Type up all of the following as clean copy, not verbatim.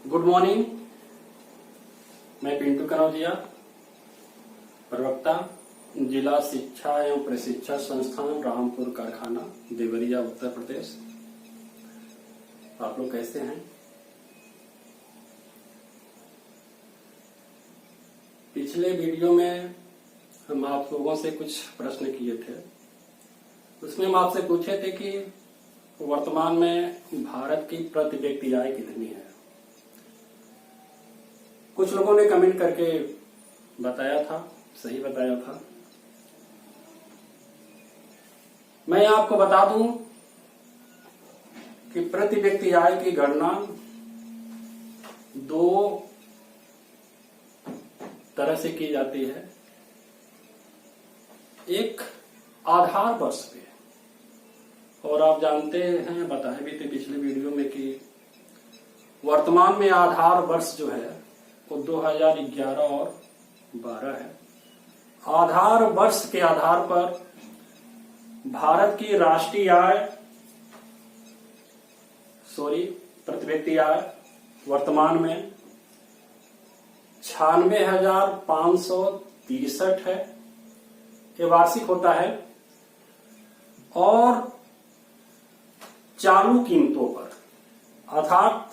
Good morning. मैं पिंटू कनौजिया, प्रवक्ता, जिला शिक्षा एवं प्रशिक्षण संस्थान रामपुर कारखाना, देवरिया, उत्तर प्रदेश। आप लोग कैसे हैं? पिछले वीडियो में हम आप लोगों से कुछ प्रश्न किए थे। उसमें हम आपसे पूछे थे कि वर्तमान में भारत की प्रति व्यक्ति आय कितनी है। कुछ लोगों ने कमेंट करके बताया था, सही बताया था। मैं आपको बता दूं कि प्रति व्यक्ति आय की गणना दो तरह से की जाती है। एक आधार वर्ष पे, और आप जानते हैं, बताए भी थे पिछले वीडियो में कि वर्तमान में आधार वर्ष जो है वो 2011 और 12 है। आधार वर्ष के आधार पर भारत की राष्ट्रीय आय प्रति व्यक्ति आय वर्तमान में 96,563 है। ये वार्षिक होता है और चालू कीमतों पर अर्थात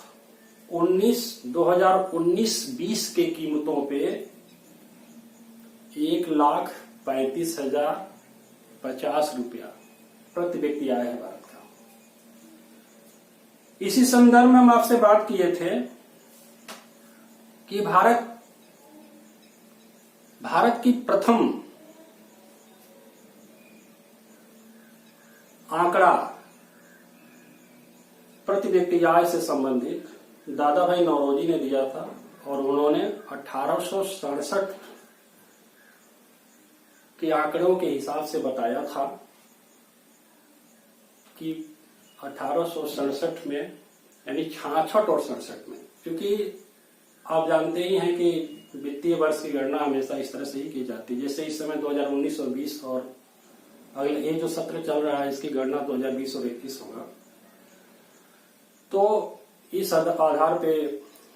2019-20 के कीमतों पे 1,35,050 रुपया प्रति व्यक्ति आया है भारत का। इसी संदर्भ में हम आपसे बात किए थे कि भारत की प्रथम आंकड़ा प्रति व्यक्ति आय से संबंधित दादा भाई नौरोजी ने दिया था और उन्होंने 1867 के आंकड़ों के हिसाब से बताया था कि 1867 में, यानी 66 और 67 में, क्योंकि आप जानते ही हैं कि वित्तीय वर्ष की गणना हमेशा इस तरह से ही की जाती है। जैसे इस समय 2019 और 20 और अगले ये जो सत्र चल रहा है इसकी गणना 2020 और 21 होगा, तो इस आधार पे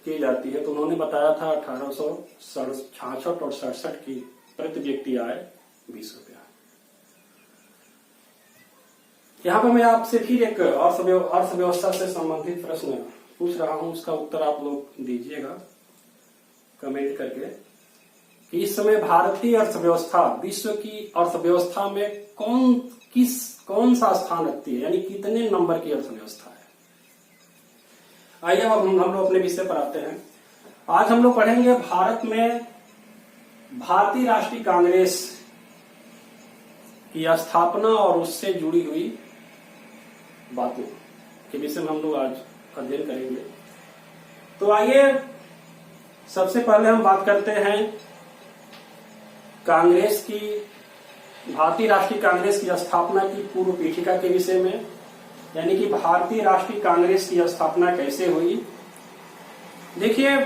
की जाती है। तो उन्होंने बताया था 1866 और 67 की प्रति व्यक्ति आय 20 रुपया। यहाँ पर मैं आपसे फिर एक अर्थव्यवस्था से संबंधित प्रश्न पूछ रहा हूं, उसका उत्तर आप लोग दीजिएगा कमेंट करके कि इस समय भारतीय अर्थव्यवस्था विश्व की अर्थव्यवस्था में कौन सा स्थान रखती है, यानी कितने नंबर की अर्थव्यवस्था है। आइए अब हम लोग अपने विषय पर आते हैं। आज हम लोग पढ़ेंगे भारत में भारतीय राष्ट्रीय कांग्रेस की स्थापना और उससे जुड़ी हुई बातों के विषय में हम लोग आज अध्ययन करेंगे। तो आइए सबसे पहले हम बात करते हैं भारतीय राष्ट्रीय कांग्रेस की स्थापना की पूर्व पीठिका के विषय में, यानी कि भारतीय राष्ट्रीय कांग्रेस की स्थापना कैसे हुई। देखिए,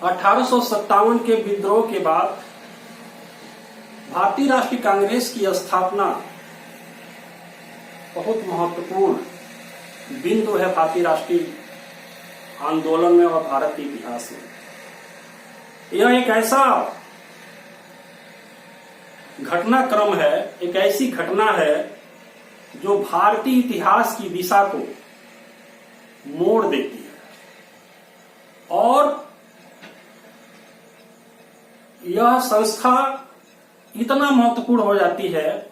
1857 के विद्रोह के बाद भारतीय राष्ट्रीय कांग्रेस की स्थापना बहुत महत्वपूर्ण बिंदु है भारतीय राष्ट्रीय आंदोलन में और भारत के इतिहास में। यह एक ऐसा घटनाक्रम है, एक ऐसी घटना है जो भारतीय इतिहास की दिशा को मोड़ देती है और यह संस्था इतना महत्वपूर्ण हो जाती है,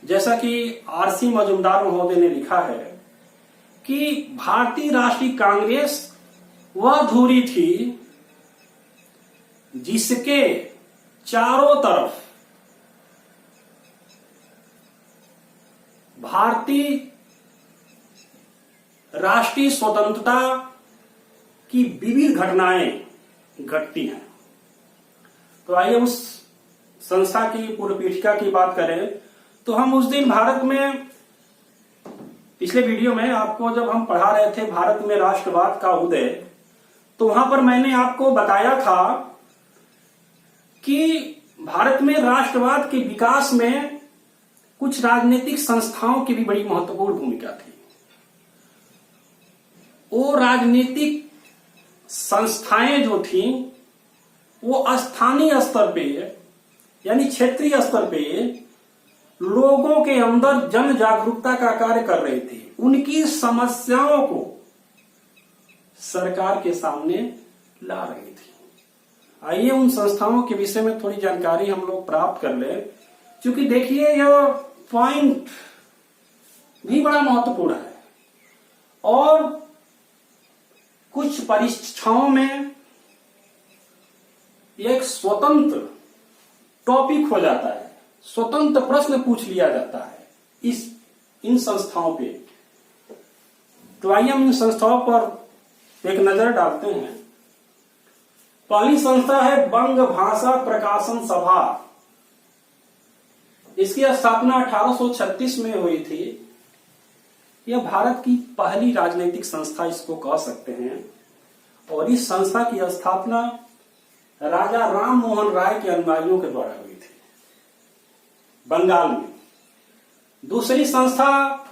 जैसा कि आरसी मजूमदार महोदय ने लिखा है कि भारतीय राष्ट्रीय कांग्रेस वह धुरी थी जिसके चारों तरफ भारतीय राष्ट्रीय स्वतंत्रता की विविध घटनाएं घटती हैं। तो आइए उस संस्था की पूर्व पीठिका की बात करें तो हम उस दिन भारत में, पिछले वीडियो में आपको जब हम पढ़ा रहे थे भारत में राष्ट्रवाद का उदय, तो वहां पर मैंने आपको बताया था कि भारत में राष्ट्रवाद के विकास में कुछ राजनीतिक संस्थाओं की भी बड़ी महत्वपूर्ण भूमिका थी। वो राजनीतिक संस्थाएं जो थी वो स्थानीय स्तर पे यानी क्षेत्रीय स्तर पे लोगों के अंदर जन जागरूकता का कार्य कर रही थी, उनकी समस्याओं को सरकार के सामने ला रही थी। आइए उन संस्थाओं के विषय में थोड़ी जानकारी हम लोग प्राप्त कर लें, क्योंकि देखिए यह पॉइंट भी बड़ा महत्वपूर्ण है और कुछ परीक्षाओं में एक स्वतंत्र टॉपिक हो जाता है, स्वतंत्र प्रश्न पूछ लिया जाता है इन संस्थाओं पे। तो आइए हम इन संस्थाओं पर एक नजर डालते हैं। पहली संस्था है बंग भाषा प्रकाशन सभा। इसकी स्थापना 1836 में हुई थी। यह भारत की पहली राजनीतिक संस्था इसको कह सकते हैं और इस संस्था की स्थापना राजा राम मोहन राय के अनुयायियों के द्वारा हुई थी बंगाल में। दूसरी संस्था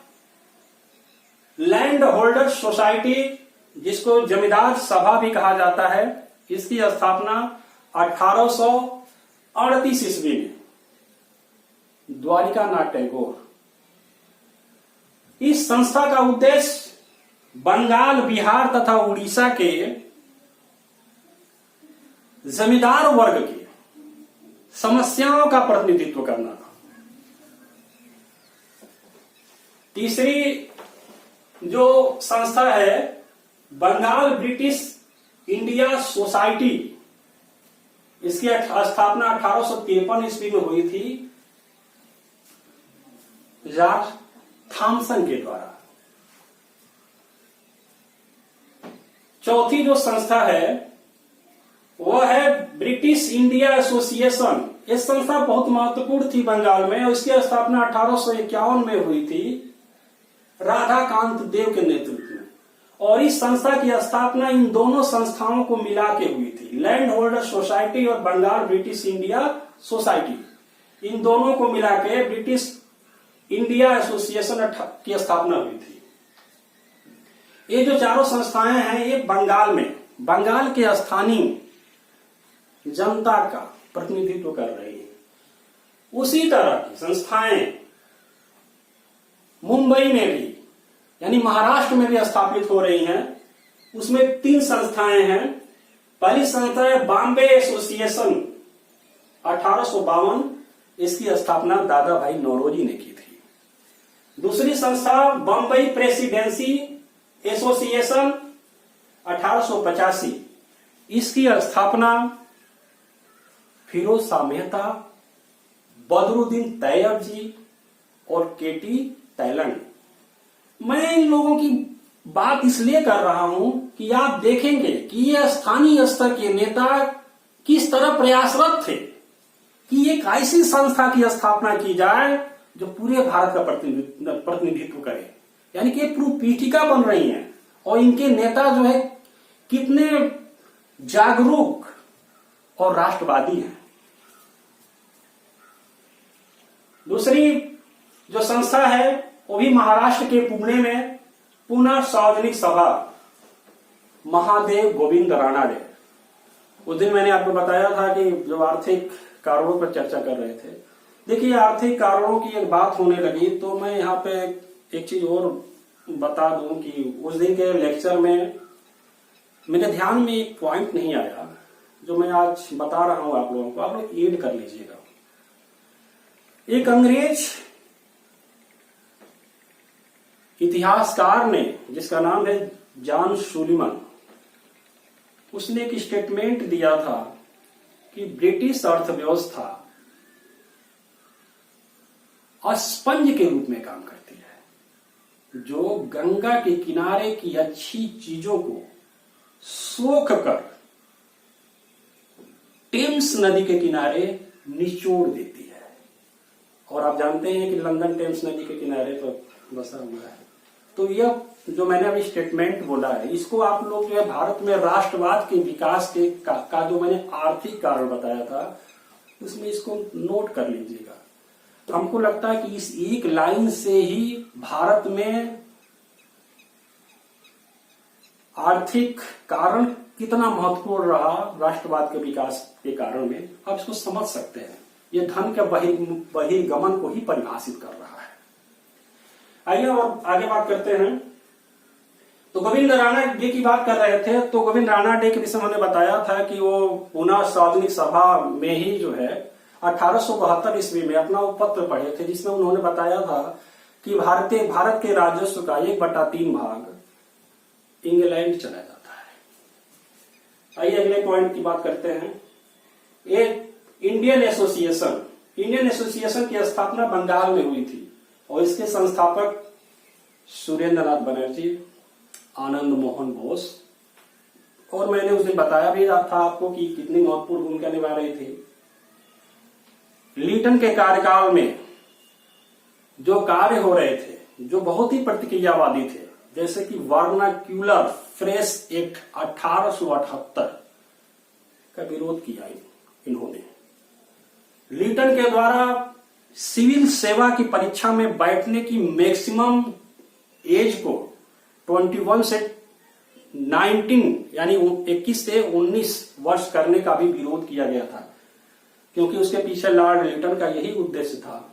लैंड होल्डर सोसाइटी, जिसको जमींदार सभा भी कहा जाता है, इसकी स्थापना 1838 ईस्वी में द्वारिका नाथ टैगोर। इस संस्था का उद्देश्य बंगाल, बिहार तथा उड़ीसा के जमींदार वर्ग की समस्याओं का प्रतिनिधित्व करना था। तीसरी जो संस्था है बंगाल ब्रिटिश इंडिया सोसाइटी, इसकी स्थापना 1853 ईस्वी में हुई थी जॉर्ज थॉमसन के द्वारा। चौथी जो संस्था है वह है ब्रिटिश इंडिया एसोसिएशन। यह संस्था बहुत महत्वपूर्ण थी बंगाल में और इसकी स्थापना 1851 में हुई थी राधाकांत देव के नेतृत्व में। और इस संस्था की स्थापना इन दोनों संस्थाओं को मिला के हुई थी, लैंड होल्डर सोसाइटी और बंगाल ब्रिटिश इंडिया सोसाइटी। इन दोनों को मिला के ब्रिटिश इंडिया एसोसिएशन की स्थापना हुई थी। ये जो चारों संस्थाएं हैं ये बंगाल के स्थानीय जनता का प्रतिनिधित्व कर रही है। उसी तरह की संस्थाएं मुंबई में भी यानी महाराष्ट्र में भी स्थापित हो रही हैं। उसमें 3 संस्थाएं हैं। पहली संस्था है बॉम्बे एसोसिएशन 1852, इसकी स्थापना दादा भाई नौरोजी ने की थी। दूसरी संस्था बॉम्बई प्रेसिडेंसी एसोसिएशन 1885, इसकी स्थापना फिरोज शाह मेहता, बदरुद्दीन तैयब जी और केटी टैलन। मैं इन लोगों की बात इसलिए कर रहा हूं कि आप देखेंगे कि ये स्थानीय स्तर के नेता किस तरह प्रयासरत थे कि एक ऐसी संस्था की स्थापना की जाए जो पूरे भारत का प्रतिनिधित्व करे, यानी कि पूर्व पीठिका बन रही हैं और इनके नेता जो है कितने जागरूक और राष्ट्रवादी हैं। दूसरी जो संस्था है वो भी महाराष्ट्र के पुणे में पुनः सार्वजनिक सभा महादेव गोविंद राणाडे। उस दिन मैंने आपको बताया था कि जो आर्थिक कारणों पर चर्चा कर रहे थे। देखिए आर्थिक कारणों की एक बात होने लगी तो मैं यहाँ पे एक चीज और बता दूं कि उस दिन के लेक्चर में मेरे ध्यान में एक पॉइंट नहीं आया जो मैं आज बता रहा हूं आप लोगों को, आप लोग ऐड कर लीजिएगा। एक अंग्रेज इतिहासकार ने जिसका नाम है जॉन सुलिवन, उसने एक स्टेटमेंट दिया था कि ब्रिटिश अर्थव्यवस्था स्पंज के रूप में काम करती है, जो गंगा के किनारे की अच्छी चीजों को सोख कर टेम्स नदी के किनारे निचोड़ देती है। और आप जानते हैं कि लंदन टेम्स नदी के किनारे पर बसा हुआ है। तो यह जो मैंने अभी स्टेटमेंट बोला है, इसको आप लोग जो है भारत में राष्ट्रवाद के विकास के का जो मैंने आर्थिक कारण बताया था उसमें इसको नोट कर लीजिएगा। तो हमको लगता है कि इस एक लाइन से ही भारत में आर्थिक कारण कितना महत्वपूर्ण रहा राष्ट्रवाद के विकास के कारण में, आप इसको समझ सकते हैं। ये धन के बहिर्गमन को ही परिभाषित कर रहा है। आइए और आगे बात करते हैं। तो गोविंद राणा डे की बात कर रहे थे, तो गोविंद राणा डे के विषय में हमने बताया था कि वो पुनः सार्वजनिक सभा में ही जो है 1872 ईस्वी में अपना वो पत्र पढ़े थे, जिसमें उन्होंने बताया था कि भारत के राजस्व का 1/3 भाग इंग्लैंड चला जाता है। आइए अगले पॉइंट की बात करते हैं। इंडियन एसोसिएशन की स्थापना बंगाल में हुई थी और इसके संस्थापक सुरेंद्र नाथ बनर्जी, आनंद मोहन बोस, और मैंने उस दिन बताया भी था आपको कि कितनी महत्वपूर्ण भूमिका निभा रहे थे। लिटन के कार्यकाल में जो कार्य हो रहे थे, जो बहुत ही प्रतिक्रियावादी थे, जैसे कि वर्नाक्यूलर फ्रेश एक्ट 1878 का विरोध किया इन्होंने। लिटन के द्वारा सिविल सेवा की परीक्षा में बैठने की मैक्सिमम एज को 21 से 19 यानी 21 से 19 वर्ष करने का भी विरोध किया गया था, क्योंकि उसके पीछे लॉर्ड लिटन का यही उद्देश्य था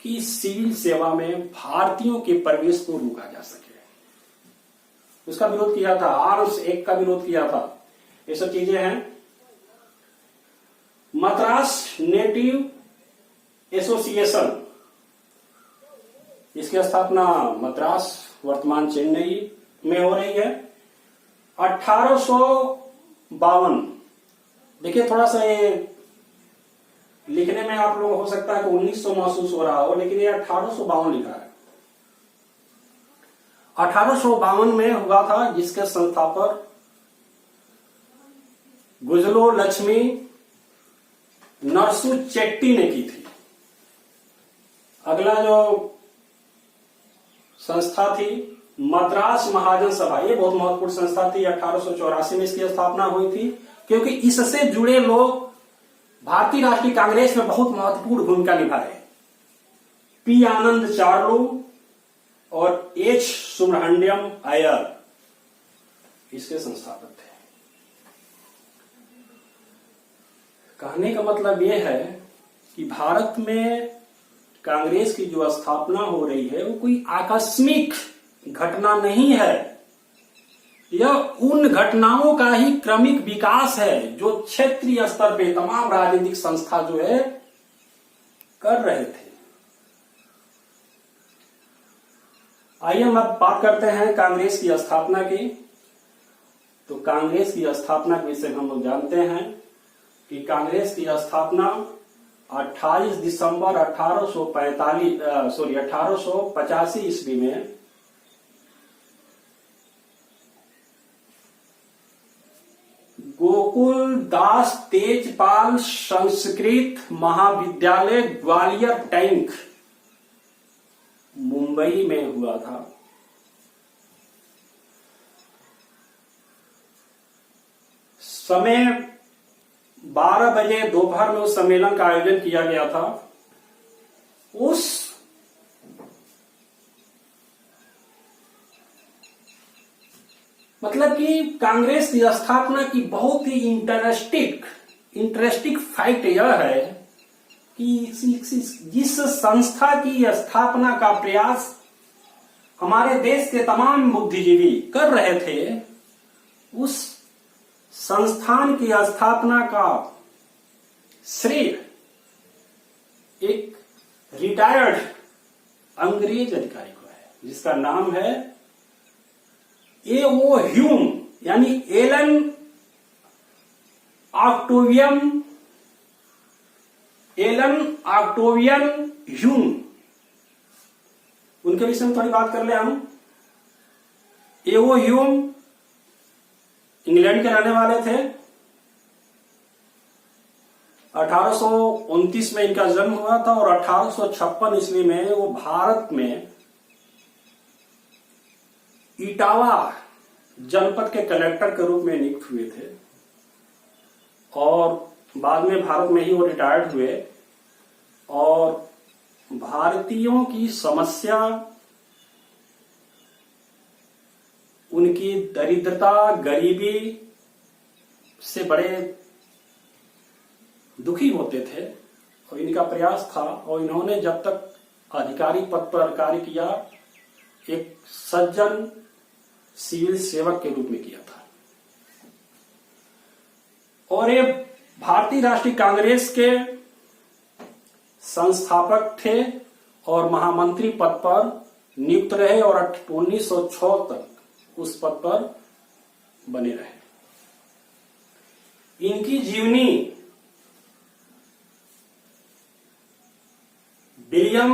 कि सिविल सेवा में भारतीयों के प्रवेश को रोका जा सके। उसका विरोध किया था, आर्म्स एक्ट का विरोध किया था। ये सब चीजें हैं। मद्रास नेटिव एसोसिएशन, इसकी स्थापना मद्रास वर्तमान चेन्नई में हो रही है 1852। देखिए थोड़ा सा ये लिखने में आप लोगों को हो सकता है कि 1900 महसूस हो रहा हो, लेकिन ये 1852 लिखा है। 1852 में हुआ था, जिसके संस्थापक गुजलो लक्ष्मी नरसू चेट्टी ने की थी। अगला जो संस्था थी मद्रास महाजन सभा, ये बहुत महत्वपूर्ण संस्था थी। 1884 में इसकी स्थापना हुई थी, क्योंकि इससे जुड़े लोग भारतीय राष्ट्रीय कांग्रेस में बहुत महत्वपूर्ण भूमिका निभा रहे। पी आनंद चार्लू और एच सुब्रह्मण्यम अय्यर इसके संस्थापक थे। कहने का मतलब यह है कि भारत में कांग्रेस की जो स्थापना हो रही है वो कोई आकस्मिक घटना नहीं है। यह उन घटनाओं का ही क्रमिक विकास है जो क्षेत्रीय स्तर पे तमाम राजनीतिक संस्था जो है कर रहे थे। आइए हम अब बात करते हैं कांग्रेस की स्थापना की। तो कांग्रेस की स्थापना के विषय में हम लोग जानते हैं कि कांग्रेस की स्थापना 28 दिसंबर 1885 ईस्वी में गोकुल दास तेजपाल संस्कृत महाविद्यालय ग्वालियर टैंक मुंबई में हुआ था। समय 12 बजे दोपहर में उस सम्मेलन का आयोजन किया गया था। उस मतलब कि कांग्रेस की स्थापना की बहुत ही इंटरेस्टिंग फैक्ट यह है कि जिस संस्था की स्थापना का प्रयास हमारे देश के तमाम बुद्धिजीवी कर रहे थे, उस संस्थान की स्थापना का श्रेय एक रिटायर्ड अंग्रेज अधिकारी को है, जिसका नाम है ए.ओ. ह्यूम, यानी एलन ऑक्टेवियन ह्यूम। उनके विषय में थोड़ी बात कर ले हम। ए.ओ. ह्यूम इंग्लैंड के रहने वाले थे। 1829 में इनका जन्म हुआ था और 1856 ईस्वी में वो भारत में इटावा जनपद के कलेक्टर के रूप में नियुक्त हुए थे और बाद में भारत में ही वो रिटायर्ड हुए और भारतीयों की समस्या उनकी दरिद्रता, गरीबी से बड़े दुखी होते थे और इनका प्रयास था, और इन्होंने जब तक अधिकारी पद पर कार्य किया, एक सज्जन सिविल सेवक के रूप में किया था। और ये भारतीय राष्ट्रीय कांग्रेस के संस्थापक थे और महामंत्री पद पर नियुक्त रहे और 1906 तक उस पद पर बने रहे। इनकी जीवनी विलियम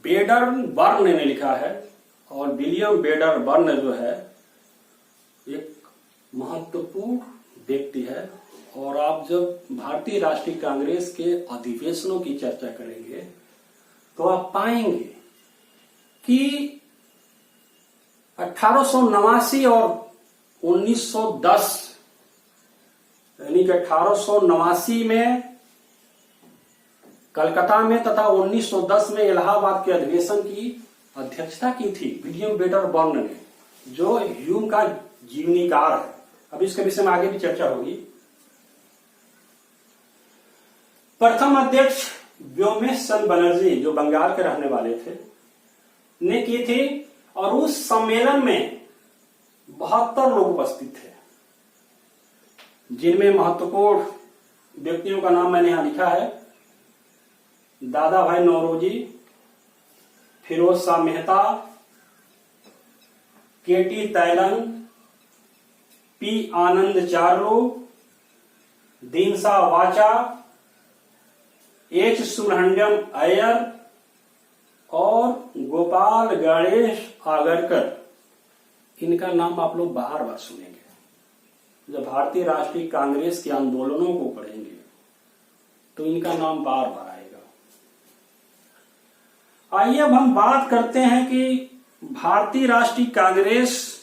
वेडरबर्न ने लिखा है, और विलियम वेडरबर्न जो है एक महत्वपूर्ण व्यक्ति है। और आप जब भारतीय राष्ट्रीय कांग्रेस के अधिवेशनों की चर्चा करेंगे तो आप पाएंगे कि 1889 और 1910, यानी कि 1889 में कलकत्ता में तथा 1910 में इलाहाबाद के अधिवेशन की अध्यक्षता की थी विलियम वेडरबर्न ने, जो ह्यूम का जीवनीकार है। अब इसके विषय में आगे भी चर्चा होगी। प्रथम अध्यक्ष व्योमेश चंद्र बनर्जी, जो बंगाल के रहने वाले थे, ने की थी, और उस सम्मेलन में 72 लोग उपस्थित थे, जिनमें महत्वपूर्ण व्यक्तियों का नाम मैंने यहां लिखा है। दादा भाई नौरोजी, फिरोज शाह मेहता, केटी तैलन, पी आनंद चार्लो, दीनसा वाचा, एच सुब्रह्मण्यम अय्यर और गोपाल गणेश आगरकर। इनका नाम आप लोग बार बार सुनेंगे। जब भारतीय राष्ट्रीय कांग्रेस के आंदोलनों को पढ़ेंगे तो इनका नाम बार बार आएगा। आइए अब हम बात करते हैं कि भारतीय राष्ट्रीय कांग्रेस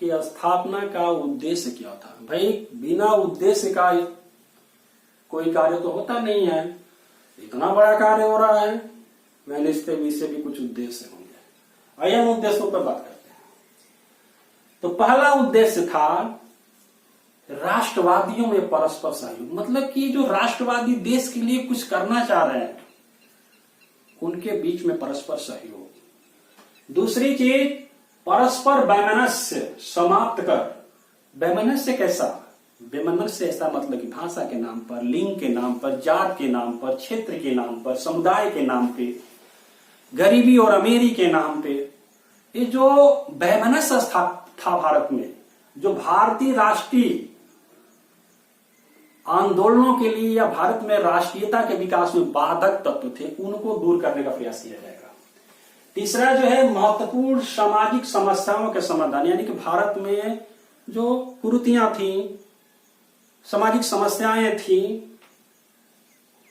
की स्थापना का उद्देश्य क्या था। भाई, बिना उद्देश्य का कोई कार्य तो होता नहीं है। इतना बड़ा कार्य हो रहा है, मैंने इसके विषय भी कुछ उद्देश्य होंगे। आइए हम उद्देश्यों पर बात करते हैं। तो पहला उद्देश्य था राष्ट्रवादियों में परस्पर सहयोग, मतलब कि जो राष्ट्रवादी देश के लिए कुछ करना चाह रहे हैं उनके बीच में परस्पर सहयोग। दूसरी चीज, परस्पर वैमनस्य समाप्त कर। वैमनस्य कैसा? वैमनस्य ऐसा मतलब कि भाषा के नाम पर, लिंग के नाम पर, जात के नाम पर, क्षेत्र के नाम पर, समुदाय के नाम पे, गरीबी और अमीरी के नाम पे, ये जो वैमनस्य था भारत में, जो भारतीय राष्ट्रीय आंदोलनों के लिए या भारत में राष्ट्रीयता के विकास में बाधक तत्व थे, उनको दूर करने का प्रयास किया जाएगा। तीसरा जो है महत्वपूर्ण सामाजिक समस्याओं के समाधान, यानी कि भारत में जो कुरीतियां थी, सामाजिक समस्याएं थी,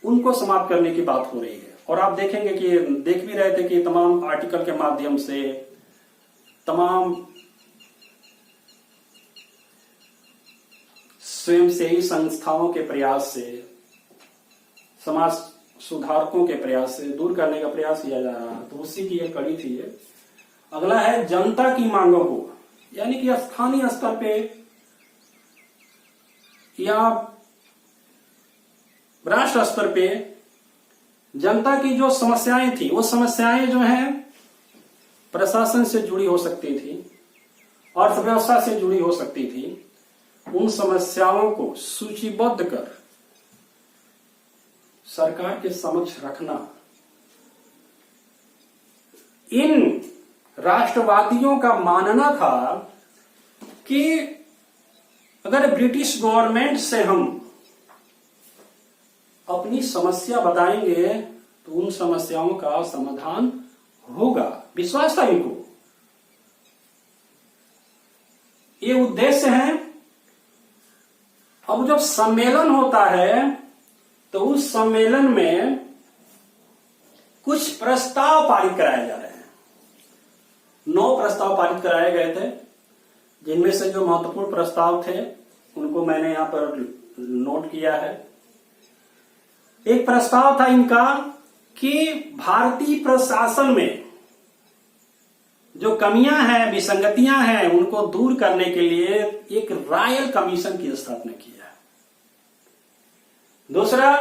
उनको समाप्त करने की बात हो रही है। और आप देखेंगे कि देख भी रहे थे कि तमाम आर्टिकल के माध्यम से, तमाम स्वयंसेवी संस्थाओं के प्रयास से, समाज सुधारकों के प्रयास से दूर करने का प्रयास किया जा रहा है। तो उसी की एक कड़ी थी ये। अगला है जनता की मांगों को, यानी कि स्थानीय स्तर पे या राष्ट्र स्तर पे जनता की जो समस्याएं थी, वो समस्याएं जो हैं प्रशासन से जुड़ी हो सकती थी, अर्थव्यवस्था से जुड़ी हो सकती थी। उन समस्याओं को सूचीबद्ध कर सरकार के समक्ष रखना। इन राष्ट्रवादियों का मानना था कि अगर ब्रिटिश गवर्नमेंट से हम अपनी समस्या बताएंगे तो उन समस्याओं का समाधान होगा, विश्वास था इनको। ये उद्देश्य है। अब जब सम्मेलन होता है तो उस सम्मेलन में कुछ प्रस्ताव पारित कराए जा रहे हैं। 9 प्रस्ताव पारित कराए गए थे, जिनमें से जो महत्वपूर्ण प्रस्ताव थे उनको मैंने यहां पर नोट किया है। एक प्रस्ताव था इनका कि भारतीय प्रशासन में जो कमियां हैं, विसंगतियां हैं, उनको दूर करने के लिए एक रॉयल कमीशन की स्थापना की है। दूसरा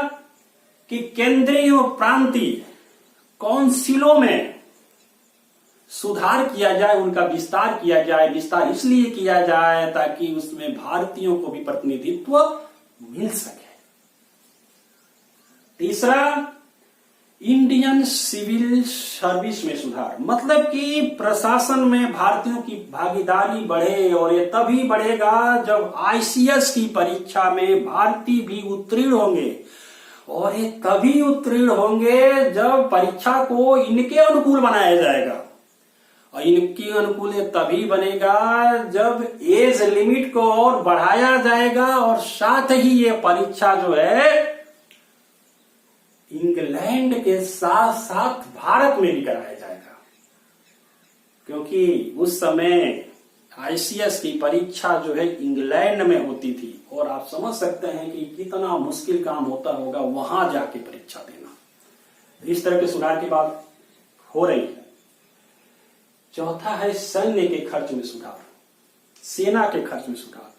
कि केंद्रीय और प्रांतीय काउंसिलों में सुधार किया जाए, उनका विस्तार किया जाए। विस्तार इसलिए किया जाए ताकि उसमें भारतीयों को भी प्रतिनिधित्व मिल सके। तीसरा, इंडियन सिविल सर्विस में सुधार, मतलब कि प्रशासन में भारतीयों की भागीदारी बढ़े, और ये तभी बढ़ेगा जब आईसीएस की परीक्षा में भारतीय भी उत्तीर्ण होंगे, और ये तभी उत्तीर्ण होंगे जब परीक्षा को इनके अनुकूल बनाया जाएगा। और इनके अनुकूल तभी बनेगा जब एज लिमिट को और बढ़ाया जाएगा, और साथ ही ये परीक्षा जो है इंग्लैंड के साथ साथ भारत में भी कराया जाएगा, क्योंकि उस समय आईसीएस की परीक्षा जो है इंग्लैंड में होती थी, और आप समझ सकते हैं कि कितना मुश्किल काम होता होगा वहां जाके परीक्षा देना। इस तरह के सुधार की बात हो रही है। चौथा है सैन्य के खर्च में सुधार, सेना के खर्च में सुधार,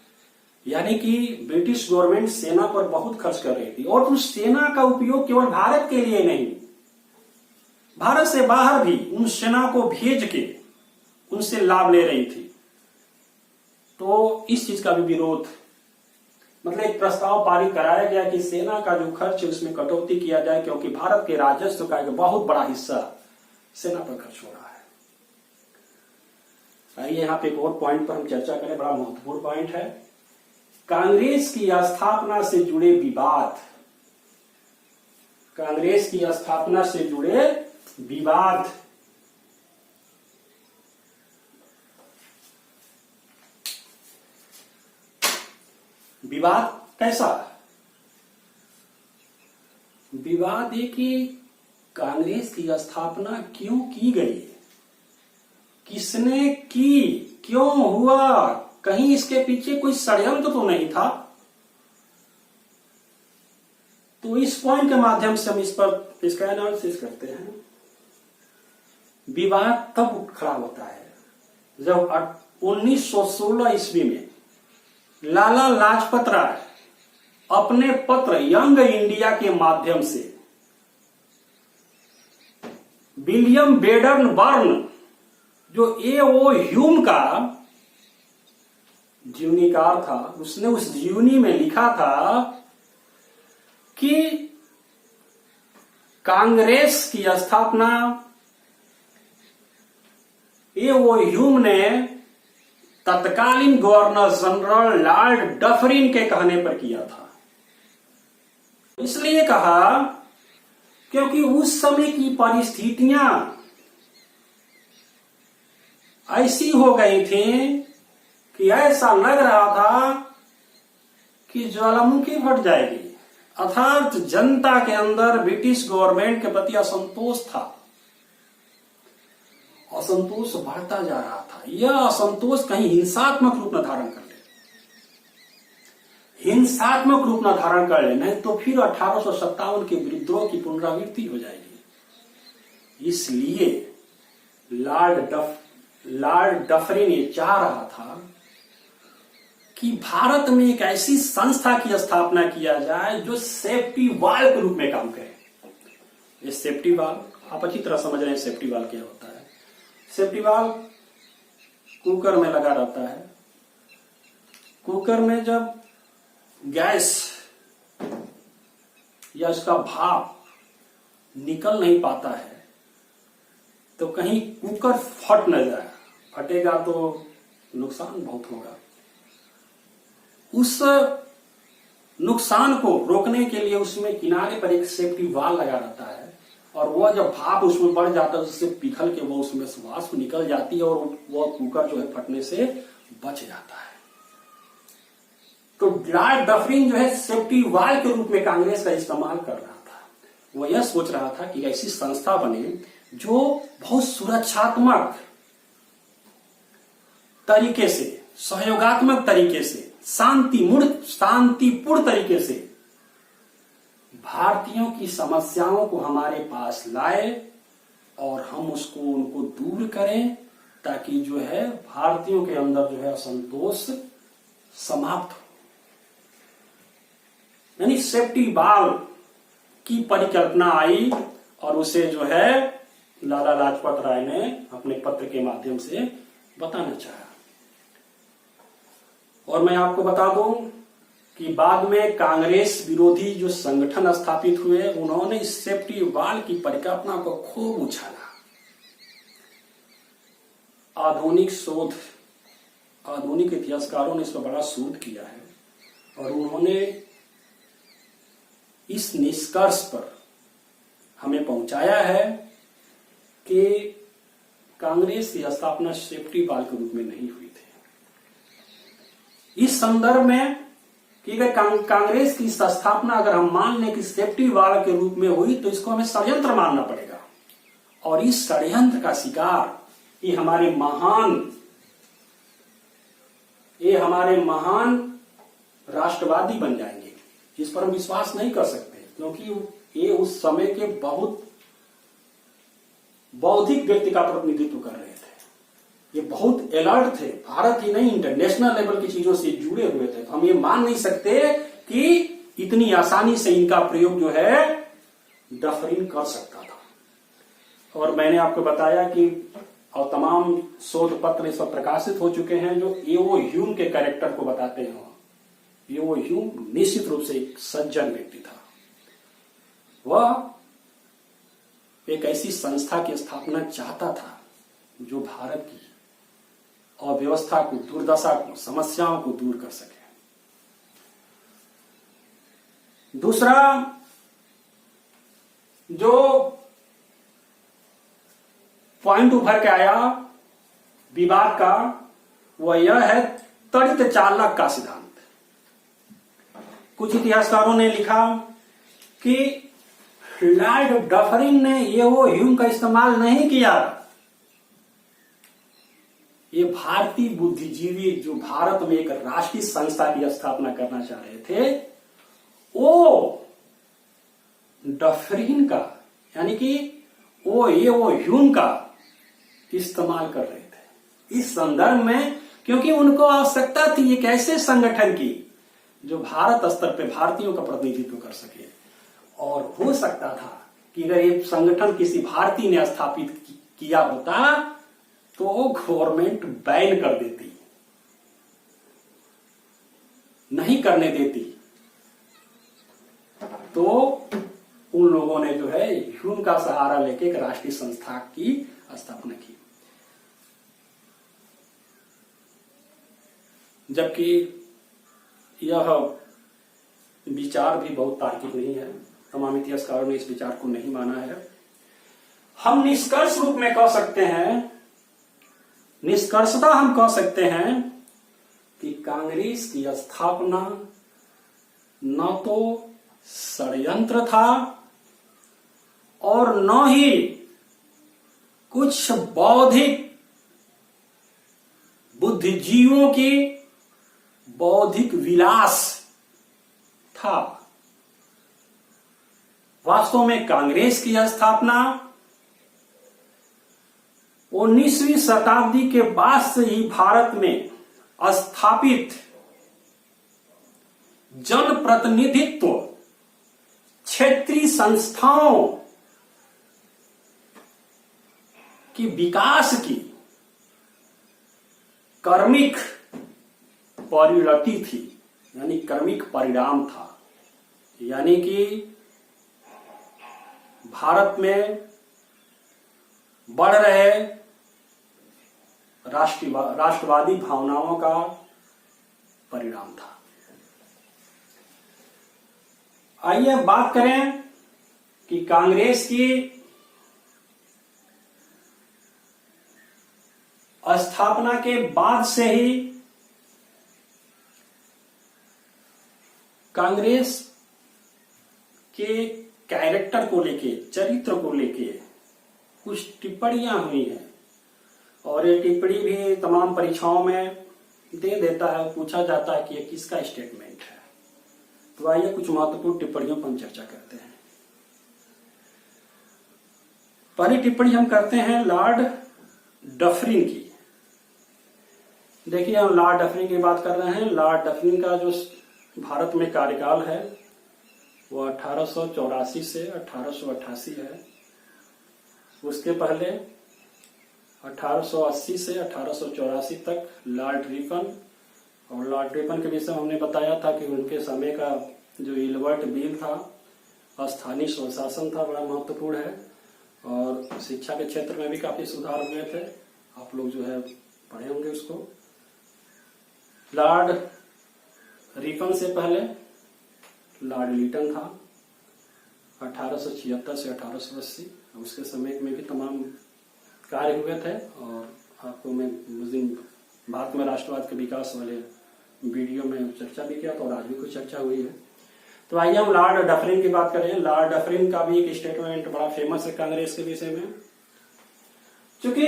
यानी कि ब्रिटिश गवर्नमेंट सेना पर बहुत खर्च कर रही थी, और उस सेना का उपयोग केवल भारत के लिए नहीं, भारत से बाहर भी उन सेना को भेज के उनसे लाभ ले रही थी। तो इस चीज का भी विरोध, मतलब एक प्रस्ताव पारित कराया गया कि सेना का जो खर्च है उसमें कटौती किया जाए, क्योंकि भारत के राजस्व का एक बहुत बड़ा हिस्सा सेना पर खर्च हो रहा है। आइए यहाँ पे एक और पॉइंट पर हम चर्चा करें, बड़ा महत्वपूर्ण पॉइंट है, कांग्रेस की स्थापना से जुड़े विवाद। कांग्रेस की स्थापना से जुड़े विवाद। विवाद कैसा? विवाद ये कि कांग्रेस की स्थापना क्यों की गई, किसने की, क्यों हुआ, कहीं इसके पीछे कोई षड्यंत्र तो नहीं था। तो इस पॉइंट के माध्यम से हम इस पर इसका एनालिसिस करते हैं। विवाद तब खड़ा होता है जब 1916 ईस्वी में लाला लाजपत राय अपने पत्र यंग इंडिया के माध्यम से विलियम बेडन बर्न, जो ए.ओ. ह्यूम का जीवनीकार था, उसने उस जीवनी में लिखा था कि कांग्रेस की स्थापना ए.ओ. ह्यूम ने तत्कालीन गवर्नर जनरल लॉर्ड डफरिन के कहने पर किया था। इसलिए कहा क्योंकि उस समय की परिस्थितियां ऐसी हो गई थी कि ऐसा लग रहा था कि ज्वालामुखी फट जाएगी, अर्थात जनता के अंदर ब्रिटिश गवर्नमेंट के प्रति असंतोष था। असंतोष बढ़ता जा रहा था। यह असंतोष कहीं हिंसात्मक रूप न धारण कर ले, हिंसात्मक रूप न धारण कर ले, नहीं तो फिर 1857 के विद्रोह की पुनरावृत्ति हो जाएगी। इसलिए लॉर्ड डफरिन ये चाह रहा था कि भारत में एक ऐसी संस्था की स्थापना किया जाए जो सेफ्टी वाल के रूप में काम करे। ये सेफ्टी वाल आप अच्छी तरह समझ रहे हैं, सेफ्टी वाल क्या होता है। सेफ्टी वाल कुकर में लगा रहता है। कुकर में जब गैस या उसका भाप निकल नहीं पाता है तो कहीं कुकर फट न जाए, फटेगा तो नुकसान बहुत होगा। उस नुकसान को रोकने के लिए उसमें किनारे पर एक सेफ्टी वाल लगा रहता है, और वह जब भाप उसमें बढ़ जाता है उससे पिघल के वो उसमें वाष्प निकल जाती है और वह कुकर जो है फटने से बच जाता है। तो लॉर्ड डफरिन जो है सेफ्टी वाल के रूप में कांग्रेस का इस्तेमाल कर रहा था। वह यह सोच रहा था कि ऐसी संस्था बने जो बहुत सुरक्षात्मक तरीके से, सहयोगात्मक तरीके से, शांतिपूर्ण तरीके से भारतीयों की समस्याओं को हमारे पास लाए और हम उनको दूर करें, ताकि जो है भारतीयों के अंदर जो है असंतोष समाप्त हो। यानी सेफ्टी वाल की परिकल्पना आई और उसे जो है लाला लाजपत राय ने अपने पत्र के माध्यम से बताना चाहा। और मैं आपको बता दूं कि बाद में कांग्रेस विरोधी जो संगठन स्थापित हुए, उन्होंने इस सेफ्टी वाल की परिकल्पना को खूब उछाला। आधुनिक इतिहासकारों ने इस पर बड़ा शोध किया है और उन्होंने इस निष्कर्ष पर हमें पहुंचाया है कि कांग्रेस की स्थापना सेफ्टी वाल के रूप में नहीं हुई थी। इस संदर्भ में कि अगर कांग्रेस की स्थापना अगर हम मान लें कि सेफ्टी वाल के रूप में हुई तो इसको हमें षड्यंत्र मानना पड़ेगा। और इस षड्यंत्र का शिकार ये हमारे महान राष्ट्रवादी बन जाएंगे, जिस पर हम विश्वास नहीं कर सकते, क्योंकि ये उस समय के बहुत बौद्धिक व्यक्ति का प्रतिनिधित्व कर रहे थे। ये बहुत अलर्ट थे, भारत ही नहीं इंटरनेशनल लेवल की चीजों से जुड़े हुए थे। हम ये मान नहीं सकते कि इतनी आसानी से इनका प्रयोग जो है डफरिन कर सकता था। और मैंने आपको बताया कि और तमाम शोध पत्र इस पर प्रकाशित हो चुके हैं जो एओ ह्यूम के कैरेक्टर को बताते हैं। एओ ह्यूम निश्चित रूप से एक सज्जन व्यक्ति था। वह एक ऐसी संस्था की स्थापना चाहता था जो भारत की अव्यवस्था को, दुर्दशा को, समस्याओं को दूर कर सके। दूसरा जो पॉइंट उभर के आया विवाद का, वह यह है त्वरित चालक का सिद्धांत। कुछ इतिहासकारों ने लिखा कि लॉर्ड डफरिन ने एओ ह्यूम का इस्तेमाल नहीं किया। ये भारतीय बुद्धिजीवी जो भारत में एक राष्ट्रीय संस्था की स्थापना करना चाह रहे थे, वो डफरिन का यानी कि वो एओ ह्यूम का इस्तेमाल कर रहे थे इस संदर्भ में, क्योंकि उनको आवश्यकता थी एक ऐसे संगठन की जो भारत स्तर पे भारतीयों का प्रतिनिधित्व कर सके। और हो सकता था कि अगर ये संगठन किसी भारतीय ने स्थापित किया होता तो गवर्नमेंट बैन कर देती, नहीं करने देती। तो उन लोगों ने जो है ह्यूम का सहारा लेके एक राष्ट्रीय संस्था की स्थापना की। जबकि यह विचार भी बहुत तार्किक नहीं है, तमाम इतिहासकारों ने इस विचार को नहीं माना है। हम निष्कर्ष रूप में कह सकते हैं, निष्कर्षतः हम कह सकते हैं कि कांग्रेस की स्थापना न तो षड्यंत्र था और न ही कुछ बौद्धिक बुद्धिजीवियों की बौद्धिक विलास था। वास्तव में कांग्रेस की स्थापना 19वीं शताब्दी के बाद से ही भारत में स्थापित जनप्रतिनिधित्व क्षेत्रीय संस्थाओं की विकास की कर्मिक परिणति थी, यानी कर्मिक परिणाम था। यानी कि भारत में बढ़ रहे राष्ट्रवादी भावनाओं का परिणाम था। आइए अब बात करें कि कांग्रेस की स्थापना के बाद से ही कांग्रेस के कैरेक्टर को लेके, चरित्र को लेके कुछ टिप्पणियां हुई हैं और ये टिप्पणी भी तमाम परीक्षाओं में दे देता है, पूछा जाता है कि ये किसका स्टेटमेंट है। तो आइए कुछ महत्वपूर्ण टिप्पणियों पर हम चर्चा करते हैं। पहली टिप्पणी हम करते हैं लॉर्ड डफरिन की, देखिए, हम लॉर्ड डफरिन की बात कर रहे हैं। लॉर्ड डफरिन का जो भारत में कार्यकाल है वो 1884 से 1888 है। उसके पहले 1880 से 1884 तक लॉर्ड रिपन, और लॉर्ड रिपन के विषय में हमने बताया था कि उनके समय का जो इल्बर्ट बिल था, स्थानीय स्वशासन था, बड़ा महत्वपूर्ण है और शिक्षा के क्षेत्र में भी काफी सुधार हुए थे। आप लोग जो है पढ़े होंगे उसको। लॉर्ड रिपन से पहले लॉर्ड लिटन था 1876 से 1880। उसके समय में भी तमाम कार्य हुए थे और आपको मैं उस दिन भारत में राष्ट्रवाद के विकास वाले वीडियो में चर्चा भी किया था और आज भी कुछ चर्चा हुई है। तो आइए हम लॉर्ड डफरिन की बात करें। लॉर्ड डफरिन का भी एक स्टेटमेंट बड़ा फेमस है कांग्रेस के विषय में। क्योंकि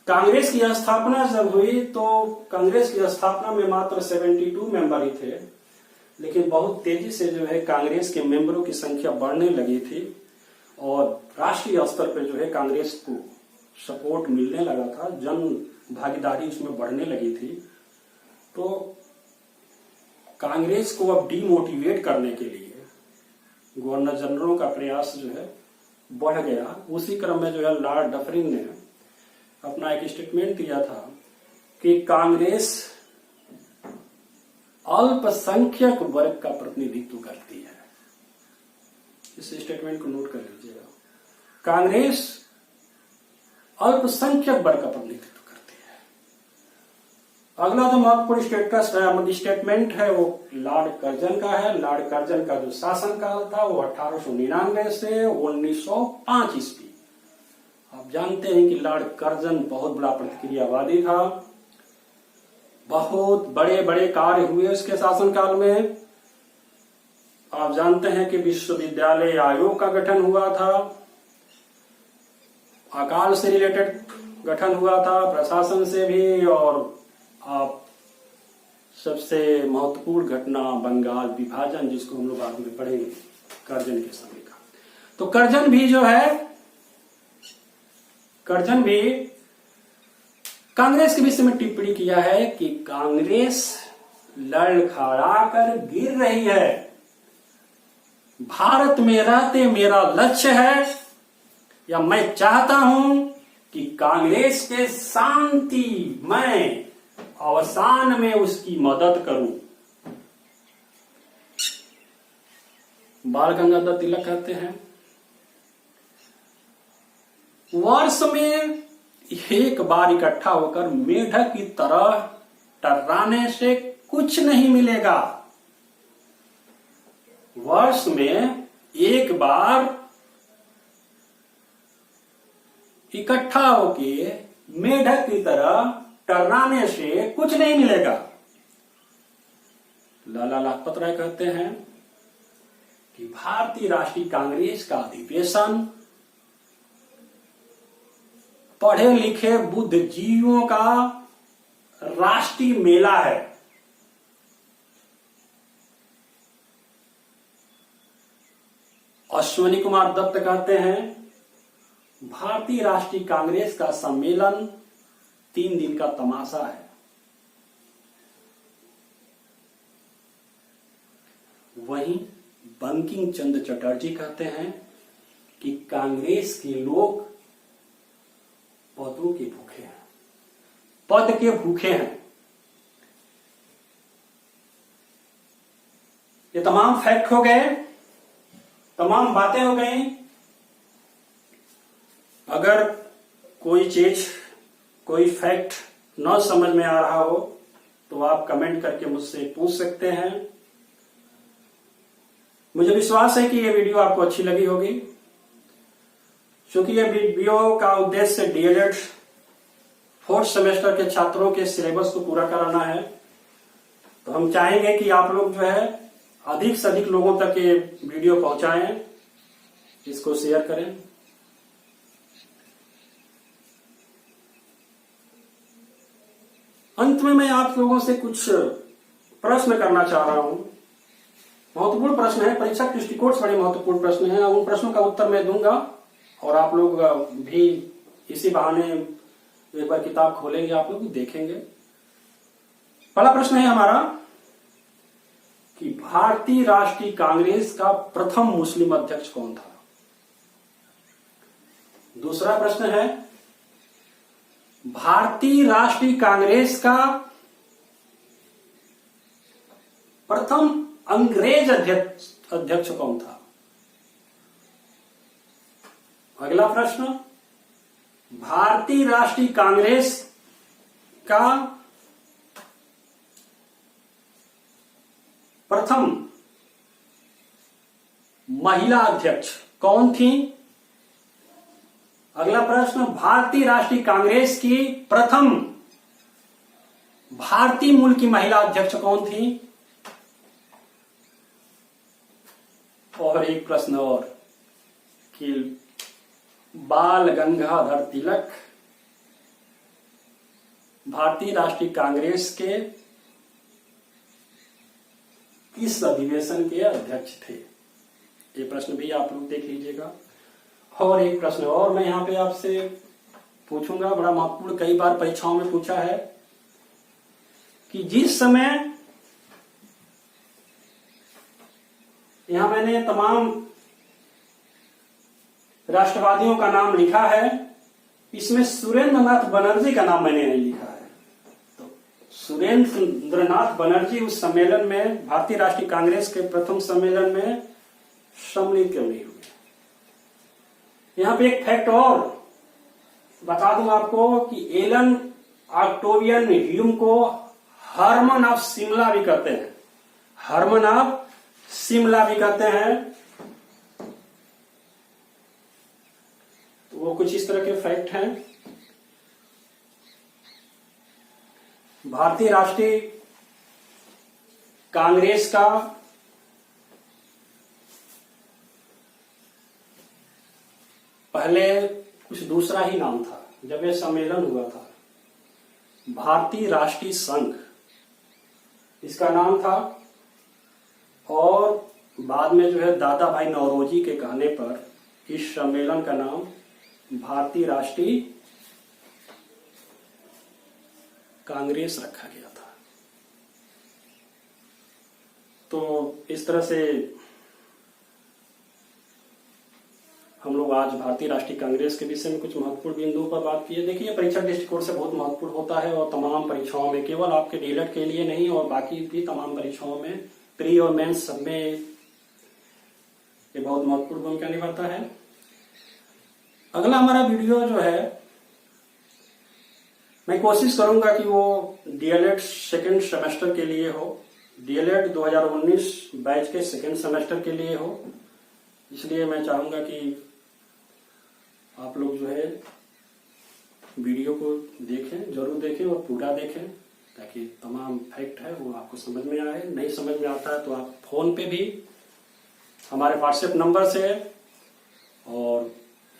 कांग्रेस की स्थापना जब हुई तो कांग्रेस की स्थापना में मात्र 72 मेंबर ही थे, लेकिन बहुत तेजी से जो है कांग्रेस के मेंबरों की संख्या बढ़ने लगी थी और राष्ट्रीय स्तर पर जो है कांग्रेस को सपोर्ट मिलने लगा था, जन भागीदारी उसमें बढ़ने लगी थी। तो कांग्रेस को अब डीमोटिवेट करने के लिए गवर्नर जनरलों का प्रयास जो है बढ़ गया। उसी क्रम में जो है लॉर्ड डफरिन ने अपना एक स्टेटमेंट दिया था कि कांग्रेस अल्पसंख्यक वर्ग का प्रतिनिधित्व करती है। इस स्टेटमेंट को नोट कर लीजिएगा। कांग्रेस अल्पसंख्यक वर्ग का प्रतिनिधित्व करती है। अगला जो महत्वपूर्ण स्टेटमेंट है वो लॉर्ड कर्जन का है। लॉर्ड कर्जन का जो शासनकाल था वो 1899 से 1905 ईस्वी। आप जानते हैं कि लॉर्ड कर्जन बहुत बड़ा प्रतिक्रियावादी था। बहुत बड़े बड़े कार्य हुए उसके शासनकाल में। आप जानते हैं कि विश्वविद्यालय आयोग का गठन हुआ था, अकाल से रिलेटेड गठन हुआ था, प्रशासन से भी, और आप सबसे महत्वपूर्ण घटना बंगाल विभाजन, जिसको हम लोग बाद में पढ़ेंगे कर्जन के समय का। तो कर्जन भी कांग्रेस के विषय में टिप्पणी किया है कि कांग्रेस लड़खड़ा कर गिर रही है। भारत में रहते मेरा लक्ष्य है या मैं चाहता हूं कि कांग्रेस के शांतिमय अवसान में उसकी मदद करूं। बाल गंगाधर तिलक कहते हैं, वर्ष में एक बार इकट्ठा होकर मेढक की तरह टर्राने से कुछ नहीं मिलेगा। वर्ष में एक बार इकट्ठा होके मेढक की तरह टर्राने से कुछ नहीं मिलेगा। लाला लाजपत राय कहते हैं कि भारतीय राष्ट्रीय कांग्रेस का अधिवेशन पढ़े लिखे बुद्धिजीवियों का राष्ट्रीय मेला है। अश्विनी कुमार दत्त कहते हैं भारतीय राष्ट्रीय कांग्रेस का सम्मेलन 3 दिन का तमाशा है। वहीं बंकिम चंद्र चटर्जी कहते हैं कि कांग्रेस के लोग पदों के भूखे हैं, पद के भूखे हैं। ये तमाम फैक्ट हो गए, तमाम बातें हो गई। अगर कोई चीज, कोई फैक्ट न समझ में आ रहा हो तो आप कमेंट करके मुझसे पूछ सकते हैं। मुझे विश्वास है कि ये वीडियो आपको अच्छी लगी होगी, क्योंकि ये वीडियो का उद्देश्य डीएलएड 4th सेमेस्टर के छात्रों के सिलेबस को पूरा कराना है। तो हम चाहेंगे कि आप लोग जो है अधिक से अधिक लोगों तक ये वीडियो पहुंचाएं, इसको शेयर करें। अंत में मैं आप लोगों से कुछ प्रश्न करना चाह रहा हूं। महत्वपूर्ण प्रश्न है, परीक्षा दृष्टिकोण से बड़े महत्वपूर्ण प्रश्न हैं। उन प्रश्नों का उत्तर मैं दूंगा और आप लोग भी इसी बहाने एक बार किताब खोलेंगे, आप लोग देखेंगे। पहला प्रश्न है हमारा कि भारतीय राष्ट्रीय कांग्रेस का प्रथम मुस्लिम अध्यक्ष कौन था। दूसरा प्रश्न है भारतीय राष्ट्रीय कांग्रेस का प्रथम अंग्रेज अध्यक्ष कौन था। अगला प्रश्न भारतीय राष्ट्रीय कांग्रेस का प्रथम महिला अध्यक्ष कौन थी। अगला प्रश्न भारतीय राष्ट्रीय कांग्रेस की प्रथम भारतीय मूल की महिला अध्यक्ष कौन थी। और एक प्रश्न और कि बाल गंगाधर तिलक भारतीय राष्ट्रीय कांग्रेस के किस अधिवेशन के अध्यक्ष थे। ये प्रश्न भी आप लोग देख लीजिएगा। और एक प्रश्न और मैं यहां पे आपसे पूछूंगा, बड़ा महत्वपूर्ण, कई बार परीक्षाओं में पूछा है कि जिस समय, यहां मैंने तमाम राष्ट्रवादियों का नाम लिखा है, इसमें सुरेंद्र नाथ बनर्जी का नाम मैंने नहीं लिखा है। तो सुरेंद्र नाथ बनर्जी उस सम्मेलन में, भारतीय राष्ट्रीय कांग्रेस के प्रथम सम्मेलन में सम्मिलित क्यों नहीं हुए। यहां पे एक फैक्ट और बता दूं आपको कि एलन ऑक्टेवियन ह्यूम को हरमन ऑफ शिमला भी कहते हैं, हरमन ऑफ शिमला भी कहते हैं। तो वो कुछ इस तरह के फैक्ट हैं। भारतीय राष्ट्रीय कांग्रेस का पहले कुछ दूसरा ही नाम था जब यह सम्मेलन हुआ था, भारतीय राष्ट्रीय संघ इसका नाम था। और बाद में जो है दादा भाई नौरोजी के कहने पर इस सम्मेलन का नाम भारतीय राष्ट्रीय कांग्रेस रखा गया था। तो इस तरह से हम लोग आज भारतीय राष्ट्रीय कांग्रेस के विषय में कुछ महत्वपूर्ण बिंदुओं पर बात की है। देखिए, परीक्षा दृष्टिकोण से बहुत महत्वपूर्ण होता है और तमाम परीक्षाओं में, केवल आपके डीएलएड के लिए नहीं और बाकी भी तमाम परीक्षाओं में, प्री और मेंस सब में ये बहुत महत्वपूर्ण भूमिका निभाता है। अगला हमारा वीडियो जो है, मैं कोशिश करूंगा कि वो डीएलएड सेकेंड सेमेस्टर के लिए हो, डीएलएड 2019 बैच के सेकेंड सेमेस्टर के लिए हो। इसलिए मैं चाहूंगा कि आप लोग जो है वीडियो को देखें, जरूर देखें और पूरा देखें, ताकि तमाम फैक्ट है वो आपको समझ में आए। नहीं समझ में आता है तो आप फोन पे भी हमारे व्हाट्सएप नंबर से और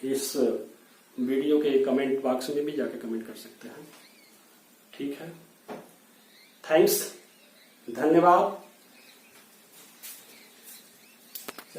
इस वीडियो के कमेंट बॉक्स में भी जाके कमेंट कर सकते हैं। ठीक है, थैंक्स, धन्यवाद।